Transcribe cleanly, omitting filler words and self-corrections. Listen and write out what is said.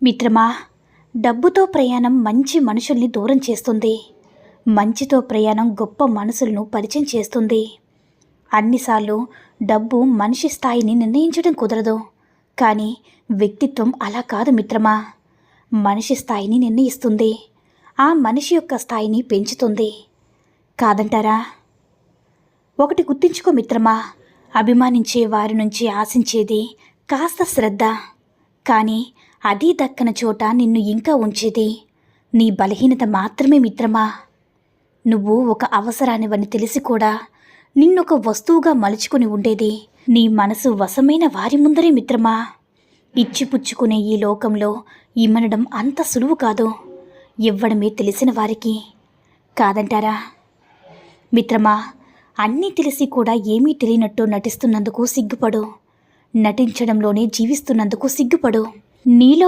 మిత్రమా, డబ్బుతో ప్రయాణం మంచి మనుషుల్ని దూరం చేస్తుంది. మంచితో ప్రయాణం గొప్ప మనసులను పరిచయం చేస్తుంది. అన్నిసార్లు డబ్బు మనిషి స్థాయిని నిర్ణయించడం కుదరదు. కానీ వ్యక్తిత్వం అలా కాదు మిత్రమా. మనిషి స్థాయిని నిర్ణయిస్తుంది. ఆ మనిషి యొక్క స్థాయిని పెంచుతుంది. కాదంటారా? ఒకటి గుర్తుంచుకో మిత్రమా, అభిమానించే వారి నుంచి ఆశించేది కాస్త శ్రద్ధ. కానీ అది దక్కన చోట నిన్ను ఇంకా ఉంచేది నీ బలహీనత మాత్రమే మిత్రమా. నువ్వు ఒక అవసరానివని తెలిసి కూడా నిన్నొక వస్తువుగా మలుచుకుని ఉండేది నీ మనసు వశమైన వారి ముందరే మిత్రమా. ఇచ్చిపుచ్చుకునే ఈ లోకంలో ఇమ్మనడం అంత సులువు కాదు. ఇవ్వడమే తెలిసిన వారికి. కాదంటారా? మిత్రమా, అన్నీ తెలిసి కూడా ఏమీ తెలియనట్టు నటిస్తున్నందుకు సిగ్గుపడు. నటించడంలోనే జీవిస్తున్నందుకు సిగ్గుపడు. నీలో